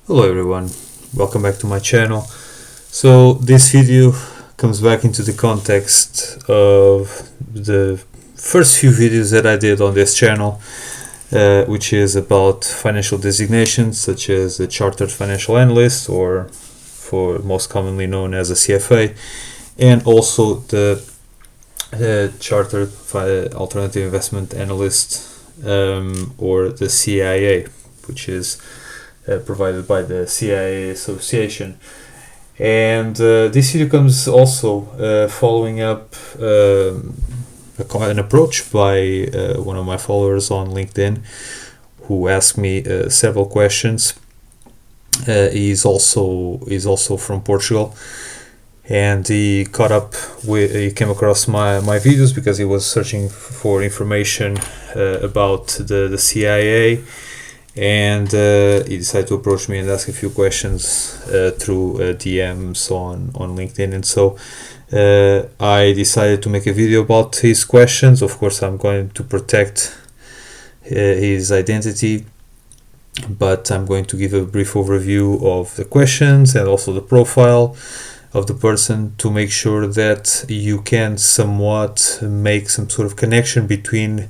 Hello everyone, welcome back to my channel. So this video comes back into the context of the first few videos that I did on this channel, which is about financial designations such as a Chartered Financial Analyst, or for most commonly known as a CFA, and also the Chartered Alternative Investment Analyst, or the CAIA, which is provided by the CAIA Association. And this video comes also following up an approach by one of my followers on LinkedIn, who asked me several questions. He's also from Portugal, and he came across my videos because he was searching for information about the CIA. And he decided to approach me and ask a few questions through DMs on LinkedIn. And so I decided to make a video about his questions. Of course, I'm going to protect his identity, but I'm going to give a brief overview of the questions and also the profile of the person to make sure that you can somewhat make some sort of connection between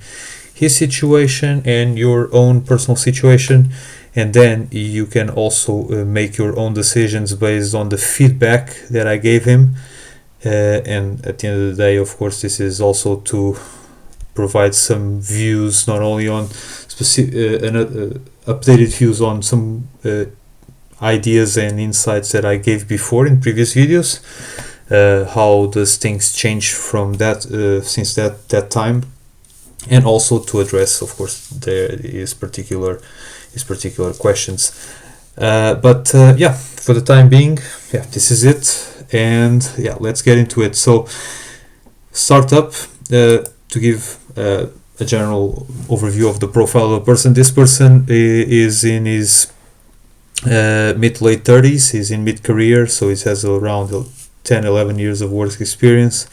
his situation and your own personal situation, and then you can also make your own decisions based on the feedback that I gave him. And at the end of the day, of course, this is also to provide some views, not only on specific updated views on some ideas and insights that I gave before in previous videos. How does things change from that since that time? And also to address, of course, his particular questions. But for the time being, this is it, and let's get into it. So, start up to give a general overview of the profile of the person. This person is in his mid to late 30s. He's in mid-career, so he has around 10-11 years of work experience.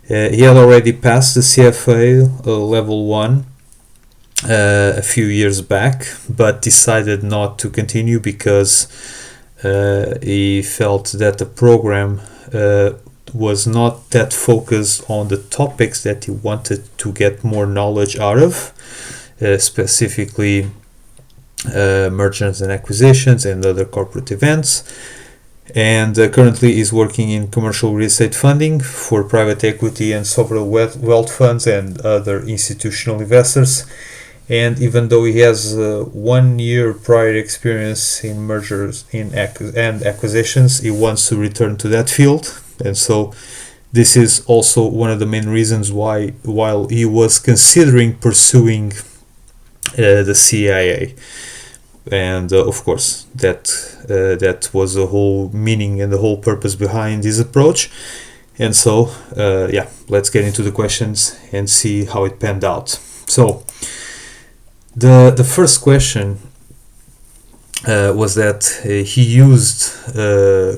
He had already passed the CFA level 1 a few years back, but decided not to continue because he felt that the program was not that focused on the topics that he wanted to get more knowledge out of, specifically mergers and acquisitions and other corporate events. And currently is working in commercial real estate funding for private equity and sovereign wealth funds and other institutional investors. And even though he has 1 year prior experience in mergers and acquisitions, he wants to return to that field. And so this is also one of the main reasons why, while he was considering pursuing the CIA. And of course, that was the whole meaning and the whole purpose behind this approach. And so, let's get into the questions and see how it panned out. So, the first question was that he used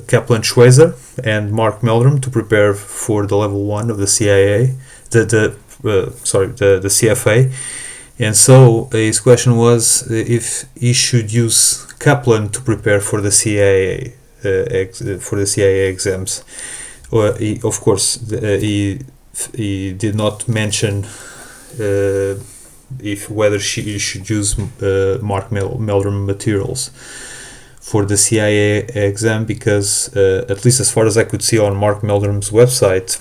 Kaplan-Schweizer and Mark Meldrum to prepare for the level 1 of the CIA, the CFA. And so his question was if he should use Kaplan to prepare for the CIA exams. Of course, he did not mention whether he should use Mark Meldrum materials for the CIA exam, because at least as far as I could see on Mark Meldrum's website,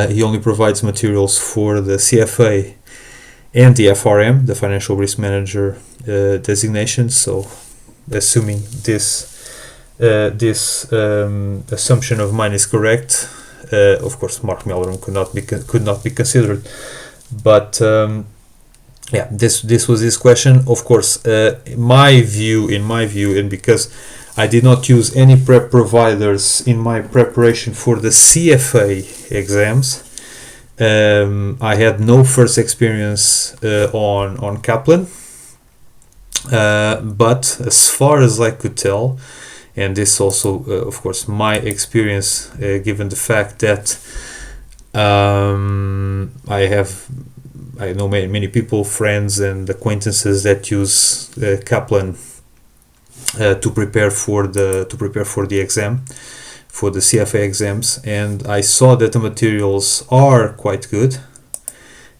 he only provides materials for the CFA and the FRM, the Financial Risk Manager designation. So, assuming this assumption of mine is correct, of course, Mark Meldrum could not be considered. But this was his question. Of course, in my view, and because I did not use any prep providers in my preparation for the CFA exams. I had no first experience on Kaplan, but as far as I could tell, and this also, of course, my experience, given the fact that I know many people, friends and acquaintances that use Kaplan to prepare for the exam, for the CFA exams, and I saw that the materials are quite good.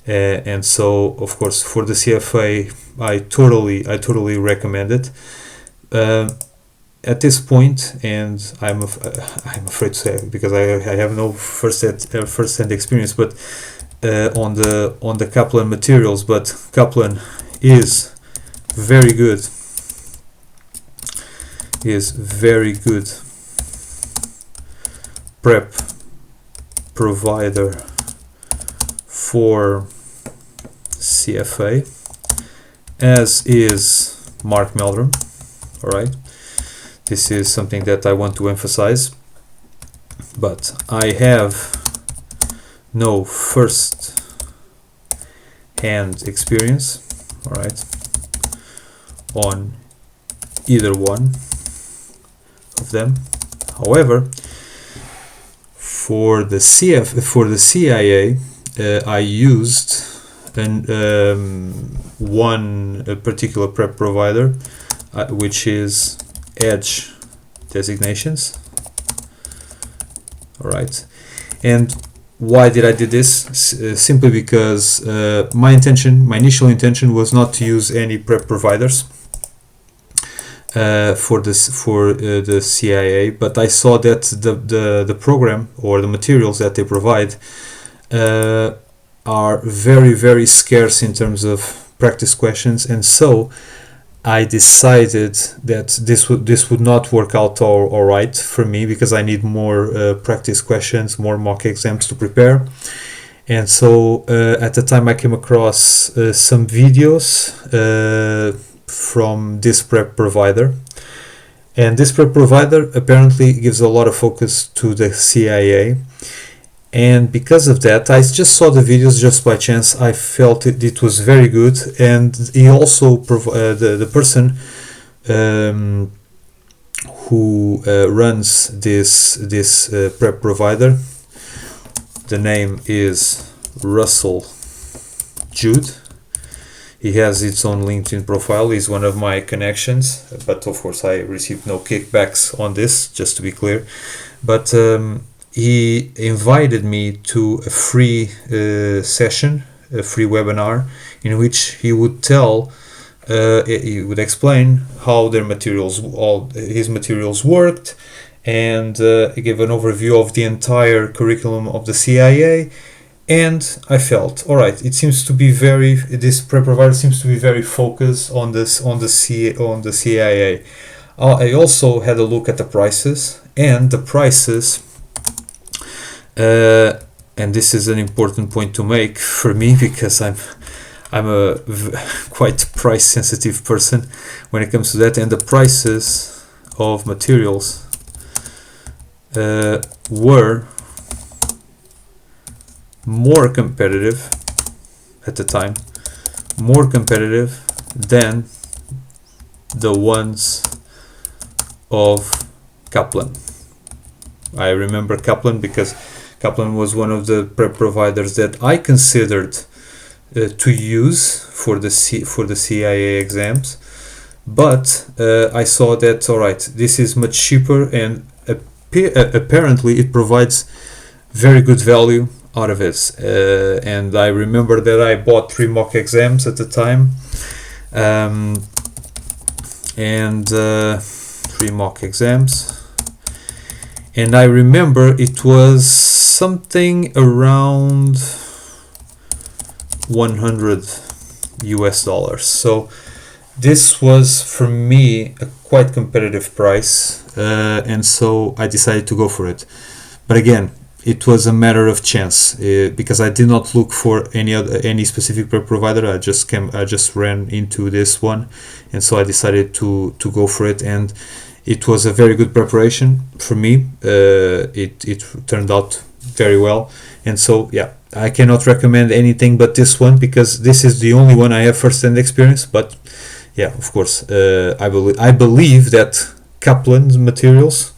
And so, of course, for the CFA, I totally recommend it. At this point, and I'm afraid to say, because I have no first-hand experience, but on the Kaplan materials, but Kaplan is very good. Is very good prep provider for CFA, as is Mark Meldrum. All right, this is something that I want to emphasize, but I have no first-hand experience, all right, on either one of them. However, for the CAIA, I used one particular prep provider, which is Edge Designations. All right, and why did I do this? Simply because my initial intention was not to use any prep providers for the CAIA, but I saw that the program or the materials that they provide are very scarce in terms of practice questions, and so I decided that this would not work out all right for me, because I need more practice questions, more mock exams to prepare. And so at the time I came across some videos from this prep provider, and this prep provider apparently gives a lot of focus to the CAIA, and because of that I just saw the videos just by chance. I felt it was very good, and he also the person who runs this prep provider, the name is Russell Jude. He has its own LinkedIn profile. He's one of my connections, but of course I received no kickbacks on this, just to be clear. But he invited me to a free session, a free webinar, in which he would he would explain how his materials worked, and he gave an overview of the entire curriculum of the CAIA. And I felt, all right, it seems to be this prep provider seems to be very focused on the CAIA. I also had a look at the prices, and the prices, and this is an important point to make for me, because I'm a quite price sensitive person when it comes to that, and the prices of materials were more competitive at the time, more competitive than the ones of Kaplan. I remember Kaplan because Kaplan was one of the prep providers that I considered to use for the CAIA exams, but I saw that, all right, this is much cheaper, and apparently it provides very good value out of it. And I remember that I bought 3 mock exams at the time, and 3 mock exams, and I remember it was something around $100. So this was for me a quite competitive price, and so I decided to go for it. But again, it was a matter of chance, because I did not look for any specific prep provider. I just ran into this one, and so I decided to go for it, and it was a very good preparation for me. It turned out very well, and so yeah, I cannot recommend anything but this one, because this is the only one I have first-hand experience. But yeah, of course, I believe that Kaplan's materials,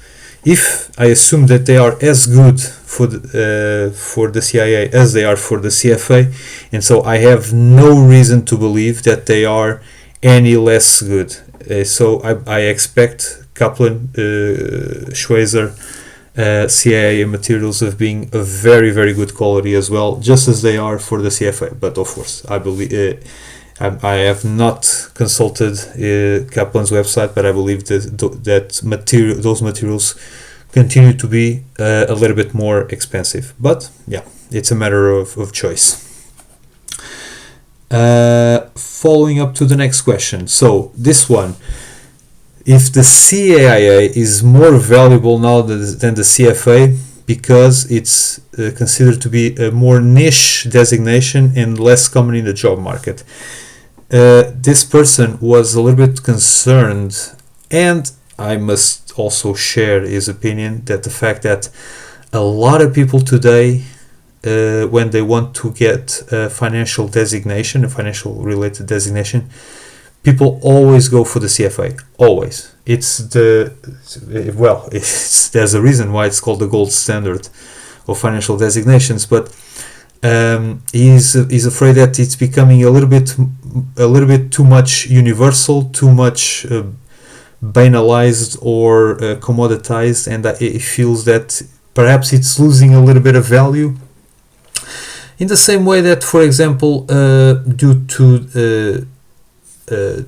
if I assume that they are as good for the CAIA as they are for the CFA, and so I have no reason to believe that they are any less good. So I expect Kaplan, Schweizer, CAIA materials of being of very, very good quality as well, just as they are for the CFA. But of course, I believe I have not consulted Kaplan's website, but I believe that those materials continue to be a little bit more expensive. But yeah, it's a matter of choice. Following up to the next question. So this one. If the CAIA is more valuable now than the CFA because it's considered to be a more niche designation and less common in the job market. This person was a little bit concerned, and I must also share his opinion, that the fact that a lot of people today, when they want to get a financial designation, a financial related designation, people always go for the CFA. Always. There's a reason why it's called the gold standard of financial designations. But he's afraid that it's becoming a little bit too much universal, too much banalized or commoditized, and that he feels that perhaps it's losing a little bit of value. In the same way that, for example, due to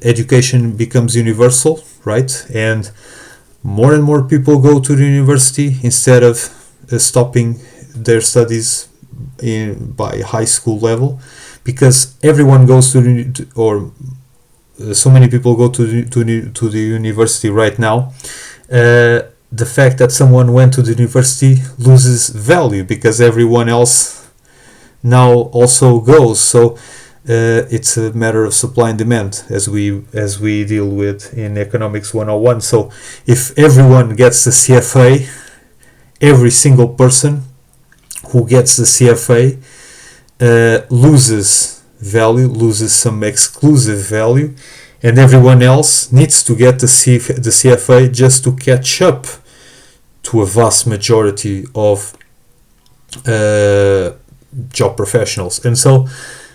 education becomes universal, right? And more people go to the university instead of stopping their studies by high school level, because everyone goes so many people go to the university right now. The fact that someone went to the university loses value because everyone else now also goes. So it's a matter of supply and demand, as we deal with in Economics 101. So if everyone gets the CFA, every single person who gets the CFA loses value, loses some exclusive value, and everyone else needs to get the CFA just to catch up to a vast majority of job professionals. And so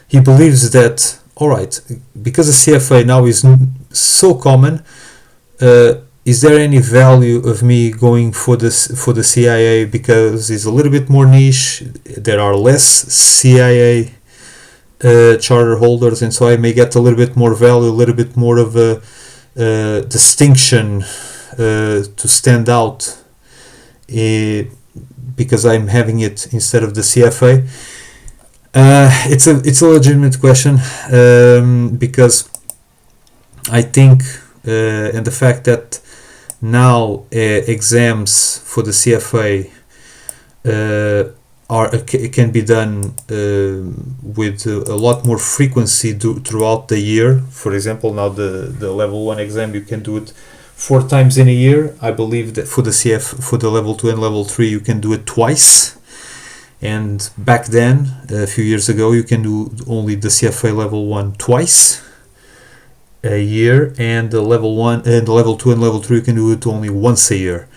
he believes that, all right, because the CFA now is so common, is there any value of me going for the CAIA because it's a little bit more niche? There are less CAIA charter holders, and so I may get a little bit more value, a little bit more of a distinction to stand out because I'm having it instead of the CFA. It's a legitimate question, because I think and the fact that now exams for the CFA can be done with a lot more frequency throughout the year. For example, now the level 1 exam, you can do it 4 times in a year. I believe that for the level 2 and level 3 you can do it twice. And back then, a few years ago, you can do only the CFA level 1 twice a year, and the level 1 and the level 2 and level 3 you can do it only once a year.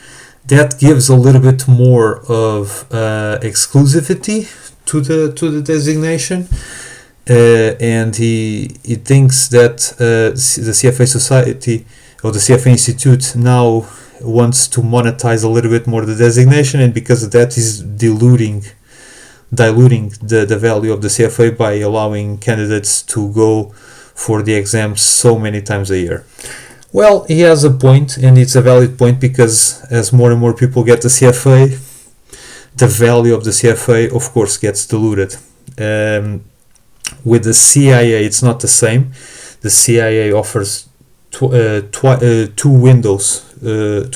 That gives a little bit more of exclusivity to the designation, and he thinks that the CFA Society or the CFA Institute now wants to monetize a little bit more the designation, and because of that is diluting the value of the CFA by allowing candidates to go for the exams so many times a year. Well, he has a point, and it's a valid point, because as more and more people get the CFA, the value of the CFA, of course, gets diluted. With the CAIA, it's not the same. The CAIA offers two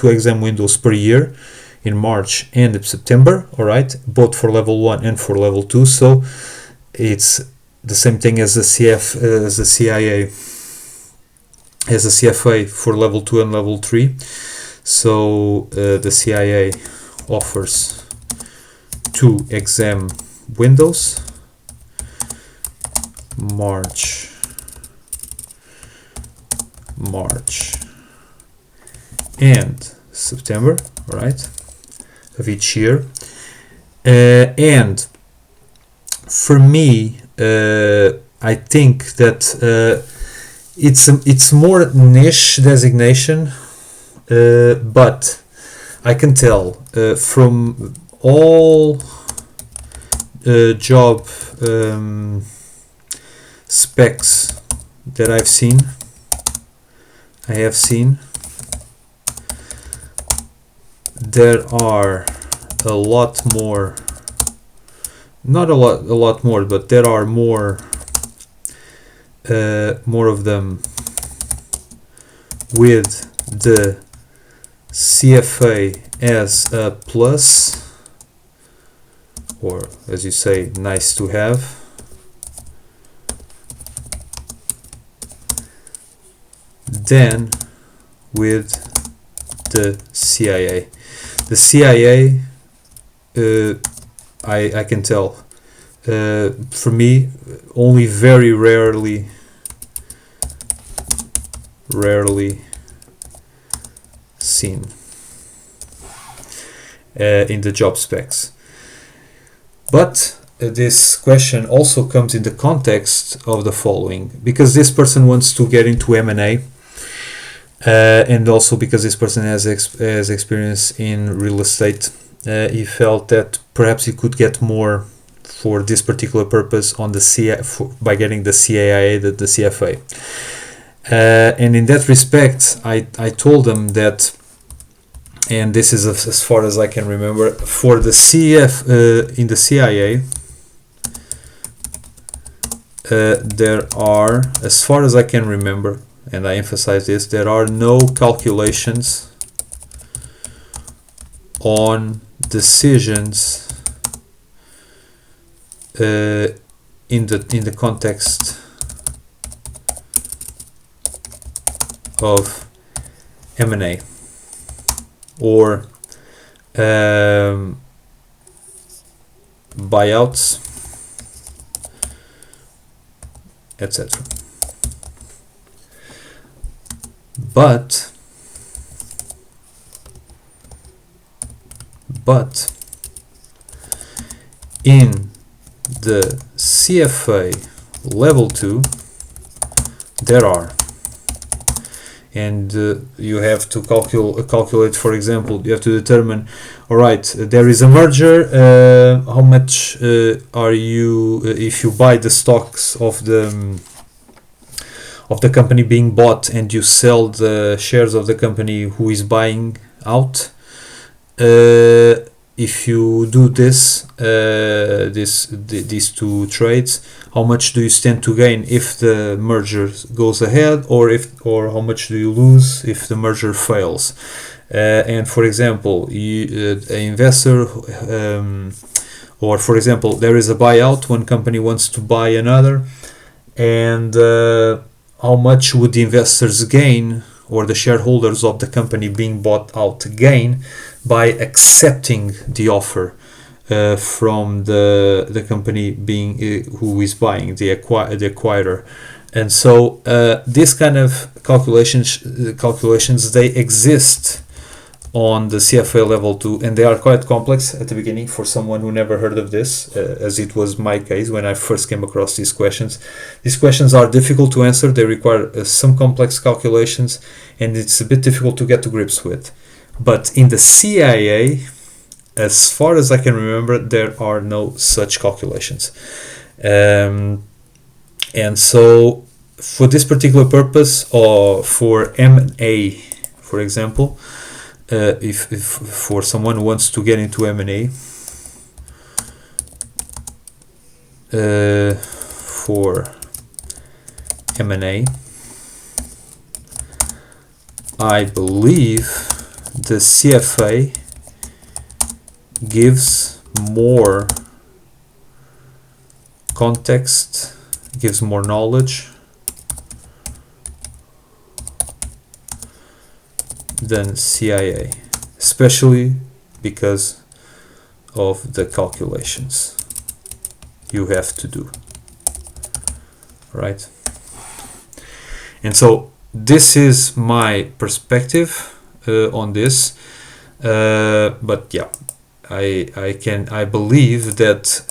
exam windows per year, in March and in September, all right, both for level 1 and for level 2. So it's the same thing as the CAIA, as the CFA for level 2 and level 3. So the CAIA offers 2 exam windows, March and September, all right, of each year. And for me, I think that it's more niche designation, but I can tell from all job specs that I have seen, there are a lot more, not a lot more, but there are more of them with the CFA as a plus, or as you say, nice to have, than with the CAIA. The CAIA, I can tell, for me, only very rarely seen in the job specs. But this question also comes in the context of the following, because this person wants to get into M&A, and also because this person has experience in real estate. He felt that perhaps he could get more for this particular purpose on the by getting the CAIA, the CFA. And in that respect, I told them that, and this is as far as I can remember, for the in the CAIA, there are, as far as I can remember, and I emphasize this, there are no calculations on decisions in the context of M&A or buyouts, etc. But in the CFA level 2 there are, and you have to calculate, for example, you have to determine, all right, there is a merger, how much are you, if you buy the stocks of the company being bought and you sell the shares of the company who is buying out, if you do this, these two trades, how much do you stand to gain if the merger goes ahead, or how much do you lose if the merger fails? And for example, an investor, or for example, there is a buyout, one company wants to buy another, and how much would the investors gain, or the shareholders of the company being bought out gain, by accepting the offer from the company being who is buying, the acquirer. And so this kind of calculations they exist on the CFA level 2, and they are quite complex at the beginning for someone who never heard of this, as it was my case when I first came across these questions. These questions are difficult to answer, they require some complex calculations, and it's a bit difficult to get to grips with. But in the CAIA, as far as I can remember, there are no such calculations. And so for this particular purpose, or for M&A, for example, if for someone who wants to get into M&A, I believe the CFA gives more context, gives more knowledge than CAIA, especially because of the calculations you have to do, right? And so this is my perspective on this, but yeah, I believe that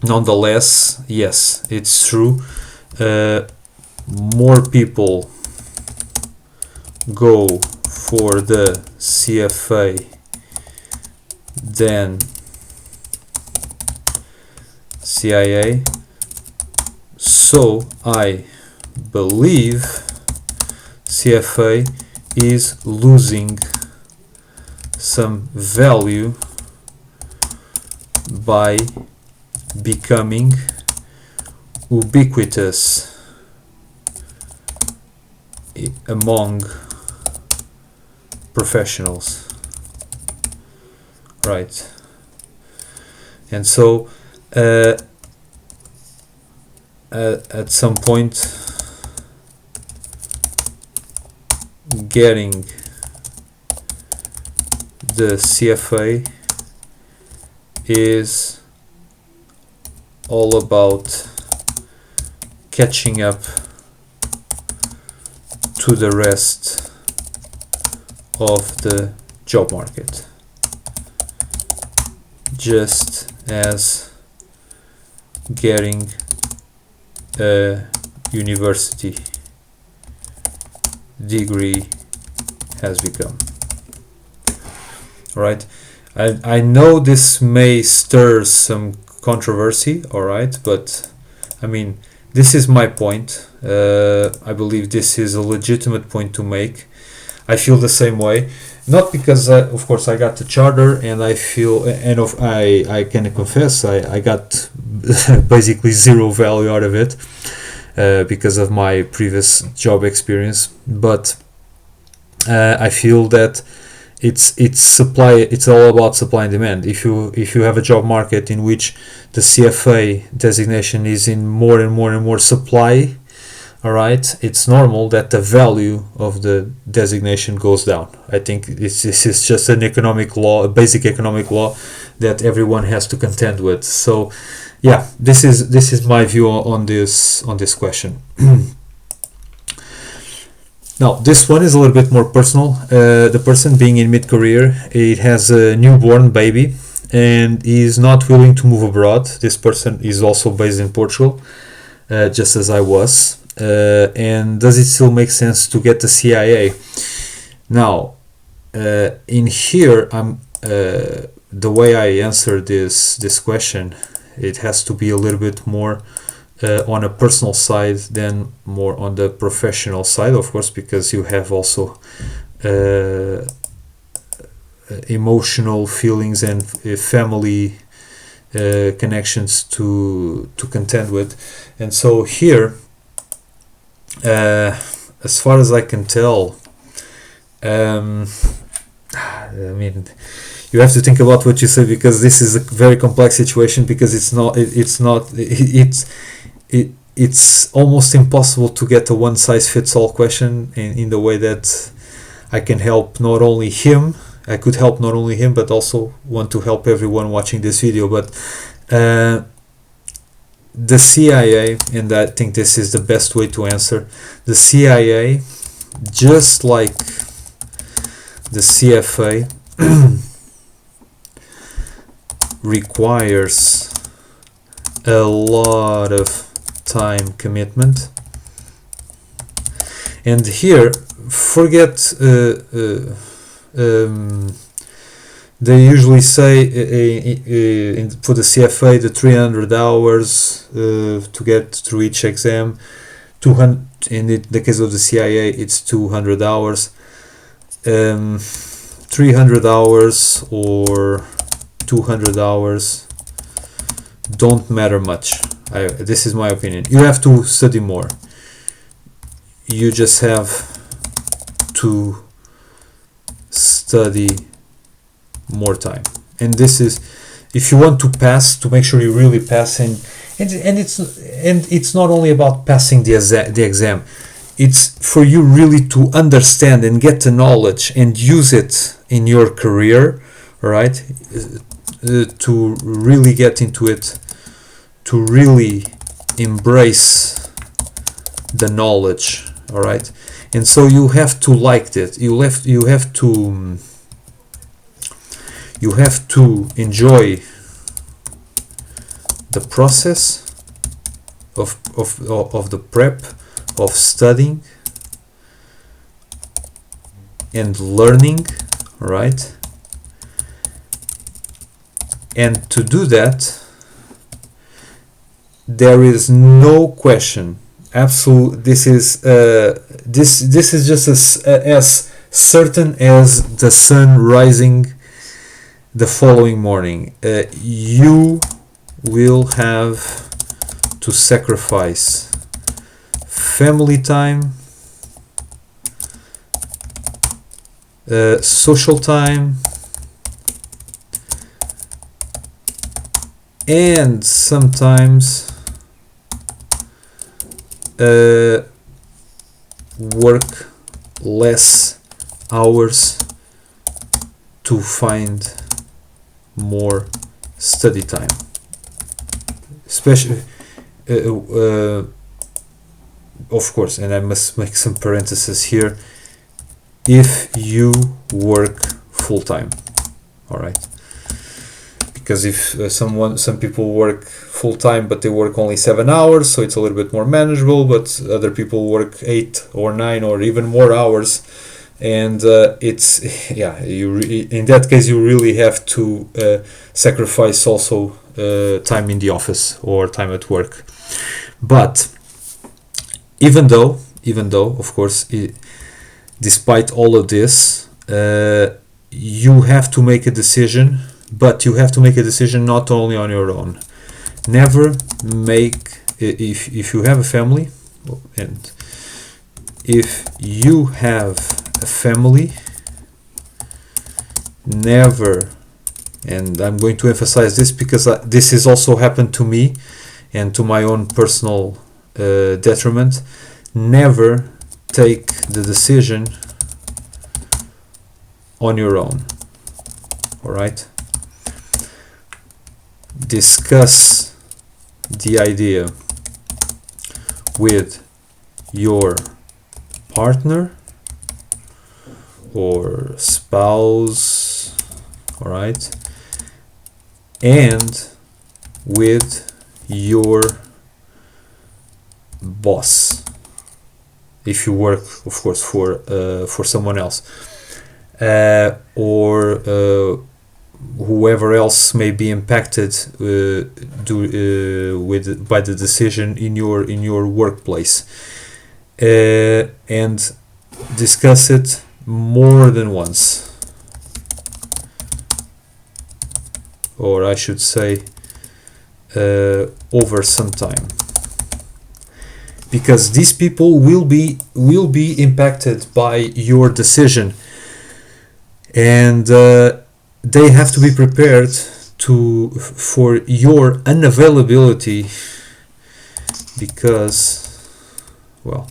nonetheless, yes, it's true. more people go for the CFA than CAIA, so I believe CFA is losing some value by becoming ubiquitous among professionals, right? And so at some point, getting the CFA is all about catching up to the rest of the job market, just as getting a university degree has become. Right? I know this may stir some controversy, alright, but I mean, this is my point. I believe this is a legitimate point to make. I feel the same way, not because of course I got the charter and I feel, and I can confess I got basically zero value out of it because of my previous job experience, but I feel that it's supply. It's all about supply and demand. If you have a job market in which the CFA designation is in more and more supply, all right, it's normal that the value of the designation goes down. I think this is just an economic law, a basic economic law that everyone has to contend with. So, yeah, this is my view on this question. Now, this one is a little bit more personal. The person being in mid-career, it has a newborn baby and is not willing to move abroad. This person is also based in Portugal, just as I was. And does it still make sense to get the CAIA? Now, in here, the way I answer this question, it has to be a little bit more on a personal side than more on the professional side, of course, because you have also emotional feelings and family connections to contend with. And so here, as far as I can tell, I mean, you have to think about what you say, because this is a very complex situation, because it's almost impossible to get a one-size-fits-all question in the way that I can help not only him, but also want to help everyone watching this video. But the CAIA, and I think this is the best way to answer, the CAIA, just like the CFA, requires a lot of time commitment. And here, forget they usually say for the CFA the 300 hours to get through each exam. 200 in the case of the CAIA, it's 200 hours. 300 hours or 200 hours don't matter much. This is my opinion. You have to study more. You just have to study more time. And this is, if you want to pass, to make sure you really pass, and it's not only about passing the exam. It's for you really to understand and get the knowledge and use it in your career, right? To really get into it, to really embrace the knowledge, all right? And so you have to like it. You have to enjoy the process of the prep, of studying and learning, right? And to do that, there is no question. Absolute. This is just as certain as the sun rising the following morning. You will have to sacrifice family time, social time, and sometimes work less hours to find more study time. Especially, of course, and I must make some parentheses here, if you work full-time, all right? Because if some people work full-time but they work only 7 hours, so it's a little bit more manageable, but other people work 8 or 9 or even more hours, and it's, yeah, in that case you really have to sacrifice also time in the office or time at work. But even though of course, despite all of this, you have to make a decision, but you have to make a decision not only on your own. Never make, if you have a family, and if you have a family, never, and I'm going to emphasize this because this has also happened to me and to my own personal detriment, never take the decision on your own. All right? Discuss the idea with your partner or spouse, all right, and with your boss, if you work, of course, for someone else, or whoever else may be impacted by the decision in your workplace, and discuss it more than once, or I should say over some time, because these people will be impacted by your decision, and they have to be prepared for your unavailability, because, well,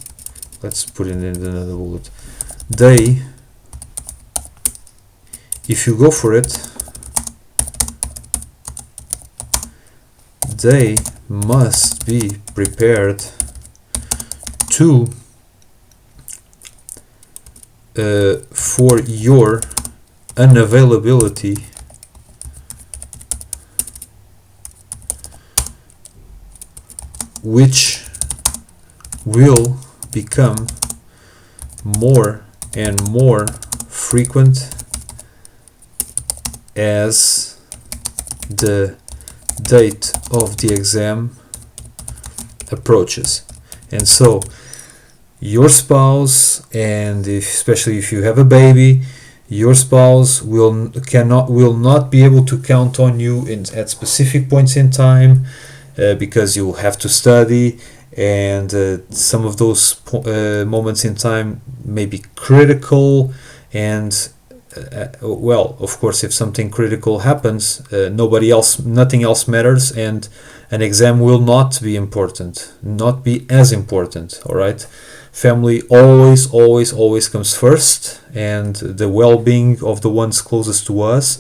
let's put it in another bullet. If you go for it, they must be prepared to for your unavailability, which will become more and more frequent as the date of the exam approaches. And so your spouse, and especially if you have a baby, your spouse will not be able to count on you at specific points in time, because you have to study, and some of those moments in time may be critical, and well, of course, if something critical happens, nothing else matters, and an exam will not be as important. All right, family always comes first, and the well-being of the ones closest to us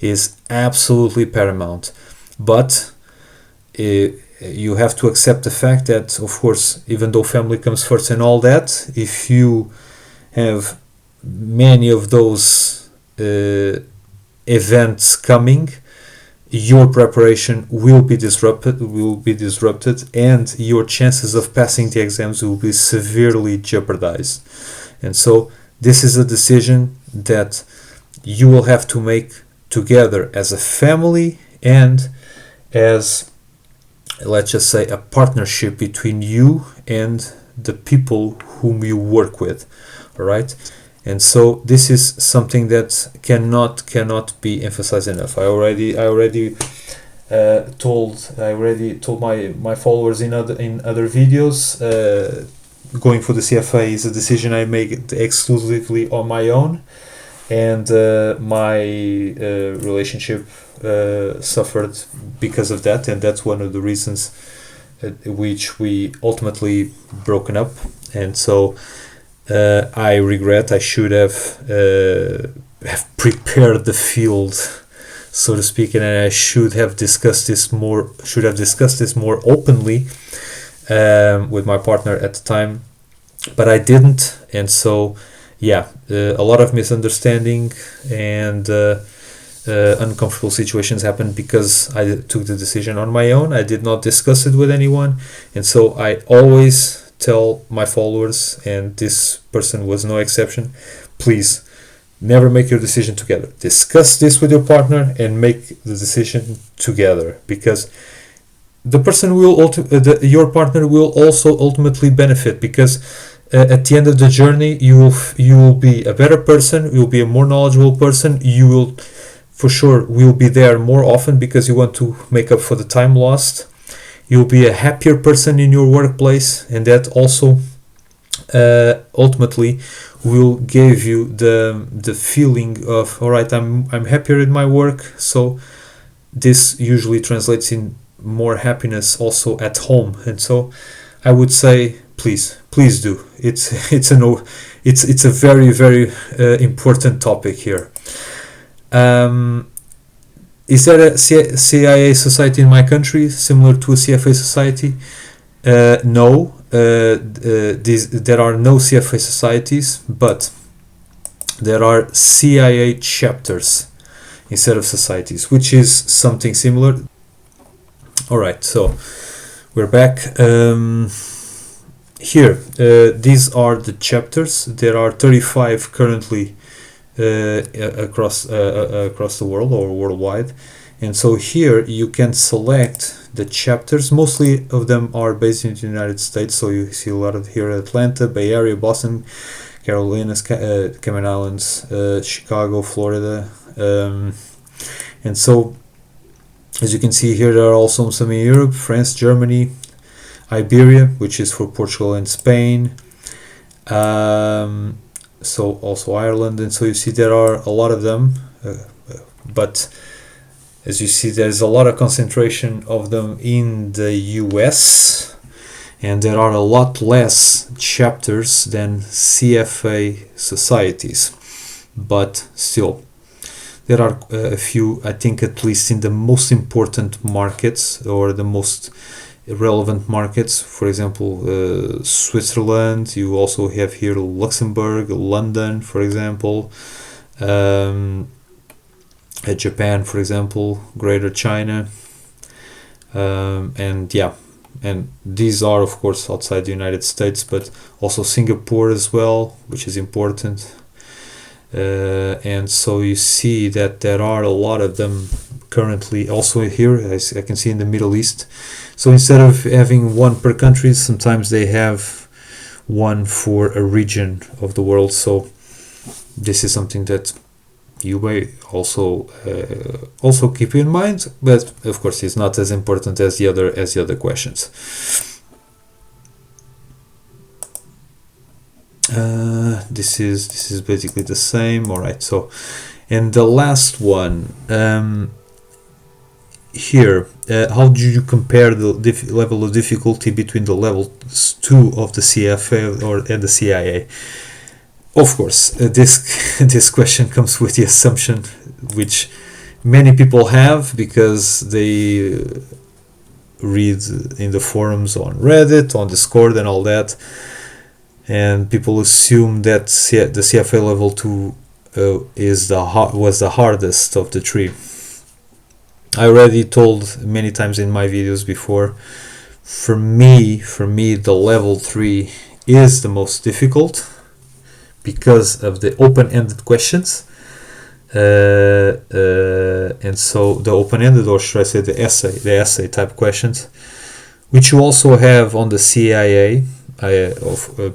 is absolutely paramount. But you have to accept the fact that, of course, even though family comes first and all that, if you have many of those events coming, your preparation will be disrupted, and your chances of passing the exams will be severely jeopardized. And so this is a decision that you will have to make together as a family and as, let's just say, a partnership between you and the people whom you work with. All right. And so this is something that cannot be emphasized enough. I already told my followers in other videos. Going for the CFA is a decision I make exclusively on my own, and my relationship suffered because of that, and that's one of the reasons which we ultimately broken up. And so I regret I should have prepared the field, so to speak, and I should have discussed this more openly with my partner at the time, but I didn't. And so a lot of misunderstanding and uncomfortable situations happened because I took the decision on my own. I did not discuss it with anyone, and so I always tell my followers, and this person was no exception, please never make your decision together. Discuss this with your partner and make the decision together, because the person your partner will also ultimately benefit, because at the end of the journey you will be a better person, you will be a more knowledgeable person, you will for sure will be there more often because you want to make up for the time lost. You'll be a happier person in your workplace, and that also ultimately will give you the feeling of, all right, I'm happier in my work. So this usually translates in more happiness also at home. And so I would say, please do. It's a very, very important topic here. Is there a CAIA society in my country similar to a CFA society? No, there are no CFA societies, but there are CAIA chapters instead of societies, which is something similar. All right, so we're back. Here, these are the chapters. There are 35 currently across the world or worldwide, and so here you can select the chapters. Mostly of them are based in the United States, so you see a lot of here: Atlanta, Bay Area, Boston, Carolinas, Cayman Islands, Chicago, Florida, and so as you can see here, there are also some in Europe: France, Germany, Iberia, which is for Portugal and Spain. So also Ireland, and so you see there are a lot of them, but as you see there's a lot of concentration of them in the US, and there are a lot less chapters than CFA societies, but still there are a few, I think, at least in the most important markets or the most relevant markets. For example, Switzerland. You also have here Luxembourg, London, for example, Japan, for example, Greater China, and these are of course outside the United States, but also Singapore as well, which is important. And so you see that there are a lot of them currently also here, as I can see in the Middle East. So instead of having one per country, sometimes they have one for a region of the world. So this is something that you may also keep in mind, but of course it's not as important as the other questions. This is basically the same. All right, so and the last one here, how do you compare the level of difficulty between the level 2 of the CFA and the CAIA? Of course, this question comes with the assumption which many people have, because they read in the forums on Reddit, on Discord and all that, and people assume that the CFA level 2 was the hardest of the three. I already told many times in my videos before, for me, the level 3 is the most difficult because of the open-ended questions. And so the open-ended, or should I say the essay type questions, which you also have on the CAIA,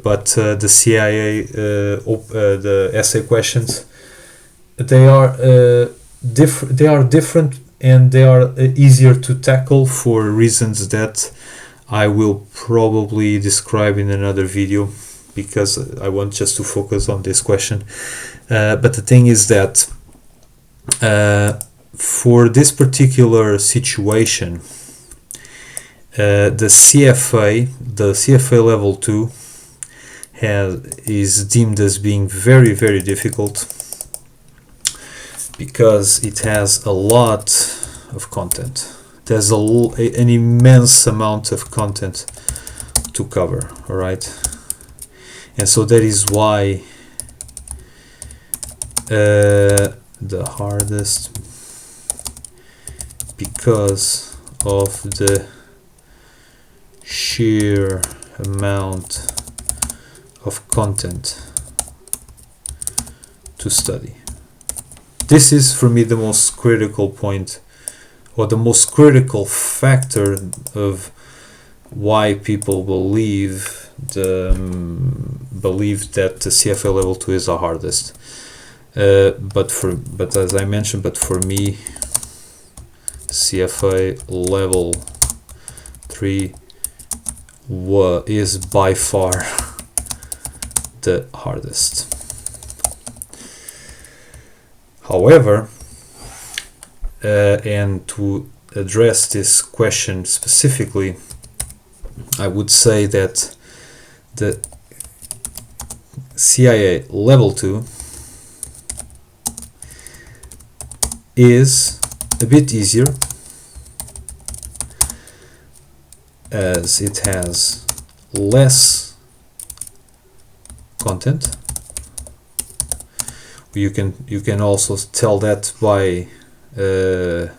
but the CAIA, the essay questions, they are different, and they are easier to tackle for reasons that I will probably describe in another video, because I want just to focus on this question. But the thing is that for this particular situation, the CFA level 2 is deemed as being very, very difficult, because it has a lot of content. There's an immense amount of content to cover, all right? And so that is why the hardest, because of the sheer amount of content to study. This is for me the most critical point, or the most critical factor of why people believe that the CFA level 2 is the hardest. But as I mentioned, but for me, CFA level 3 is by far the hardest. However, and to address this question specifically, I would say that the CAIA level 2 is a bit easier, as it has less content. You can also tell that by the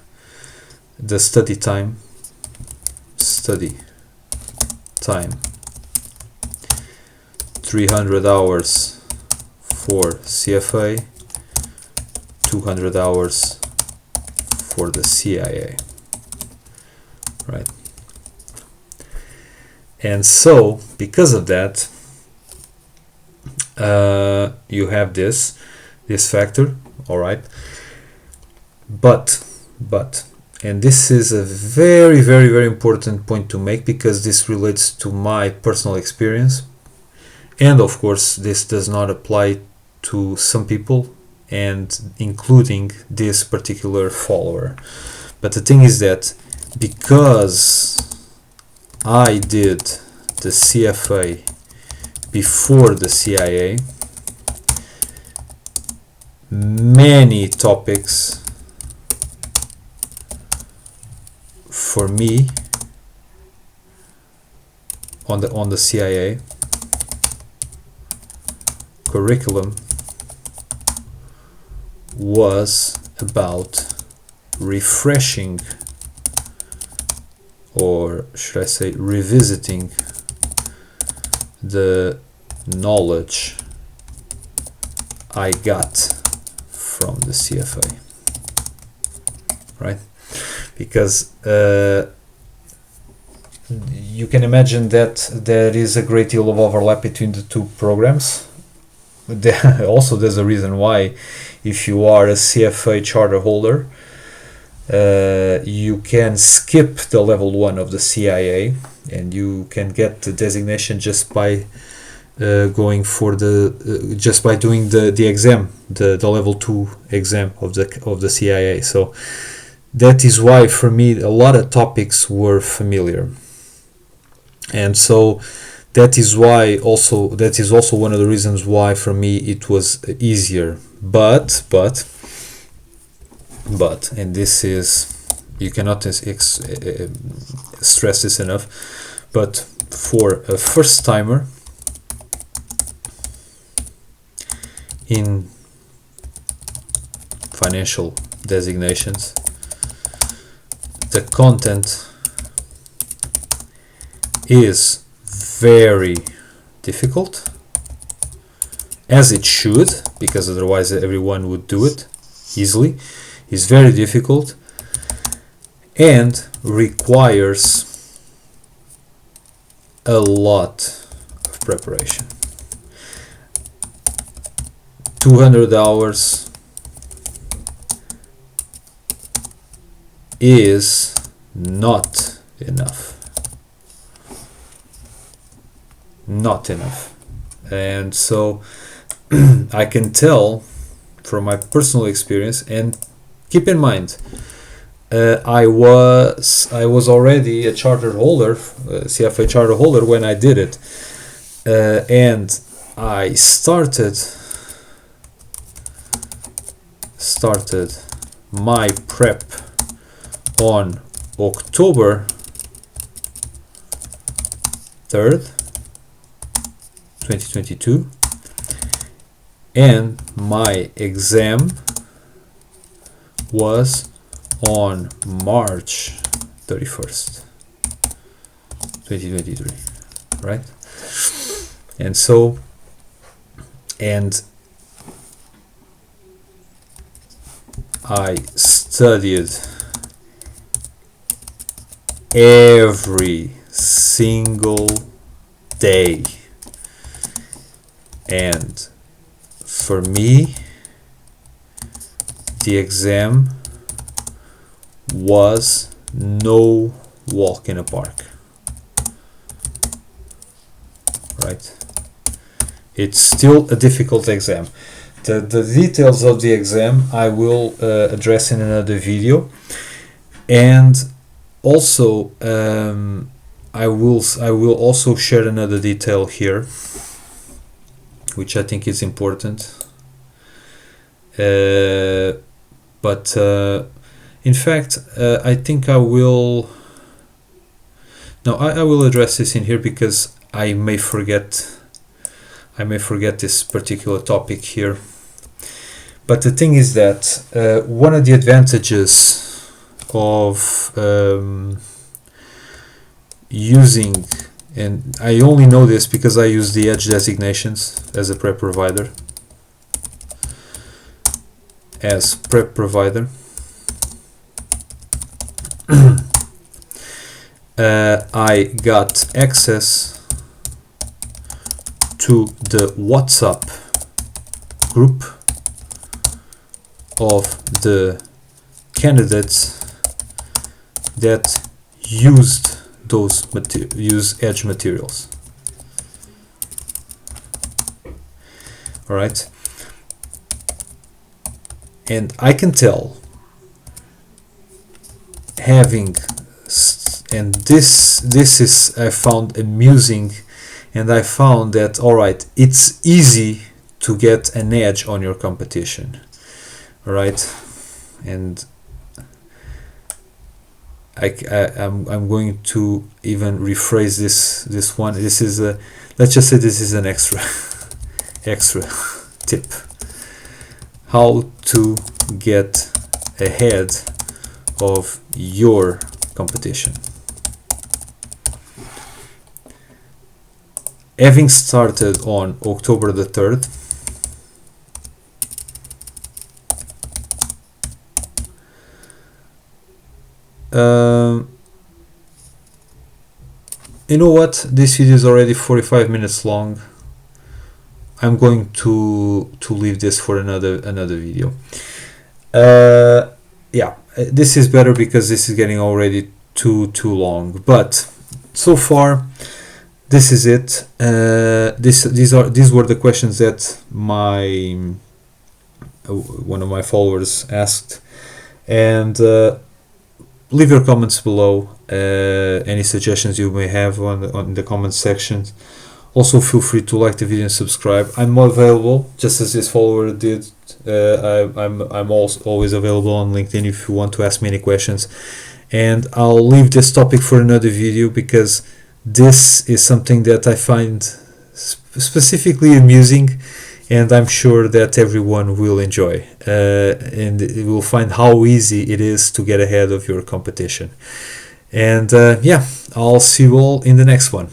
study time. 300 hours for CFA, 200 hours for the CAIA, right? And so because of that, you have this factor, all right? But and this is a very, very, very important point to make, because this relates to my personal experience, and of course this does not apply to some people, and including this particular follower. But the thing is that because I did the CFA before the CAIA, many topics for me on the CAIA curriculum was about refreshing, or should I say revisiting, the knowledge I got from the CFA, right? Because you can imagine that there is a great deal of overlap between the two programs. Also, there's a reason why, if you are a CFA charter holder, you can skip the level 1 of the CAIA, and you can get the designation just by going for just by doing the exam, the level 2 exam of the CAIA. So that is why for me a lot of topics were familiar, and so that is also one of the reasons why for me it was easier. But and this is, you cannot stress this enough, but for a first timer in financial designations, the content is very difficult, as it should, because otherwise everyone would do it easily. It's very difficult and requires a lot of preparation. 200 hours is not enough. Not enough. And so I can tell from my personal experience, and keep in mind, I was already a charter holder, CFA charter holder, when I did it, and I started my prep on October 3rd, 2022, and my exam was on March 31st, 2023, right? And so, and I studied every single day, and for me the exam was no walk in a park, right? It's still a difficult exam. The details of the exam I will address in another video, and also I will also share another detail here, which I think is important. But in fact, I think I will. No, I will address this in here because I may forget. I may forget this particular topic here. But the thing is that one of the advantages of using, and I only know this because I use the Edge designations as a prep provider. I got access to the WhatsApp group of the candidates that used those Edge materials. All right, and I can tell, having, and this is, I found amusing, and I found that, all right, it's easy to get an edge on your competition, all right, and I'm going to even rephrase this one. This is a, let's just say this is an extra tip: how to get ahead of your competition. Having started on October the 3rd, you know what, this video is already 45 minutes long. I'm going to leave this for another video. Yeah, this is better because this is getting already too long, but so far this is it. These were the questions that one of my followers asked, and leave your comments below, any suggestions you may have on the comments section. Also feel free to like the video and subscribe. I'm more available, just as this follower did. I'm also always available on LinkedIn if you want to ask me any questions, and I'll leave this topic for another video because this is something that I find specifically amusing, and I'm sure that everyone will enjoy, and will find how easy it is to get ahead of your competition. And yeah, I'll see you all in the next one.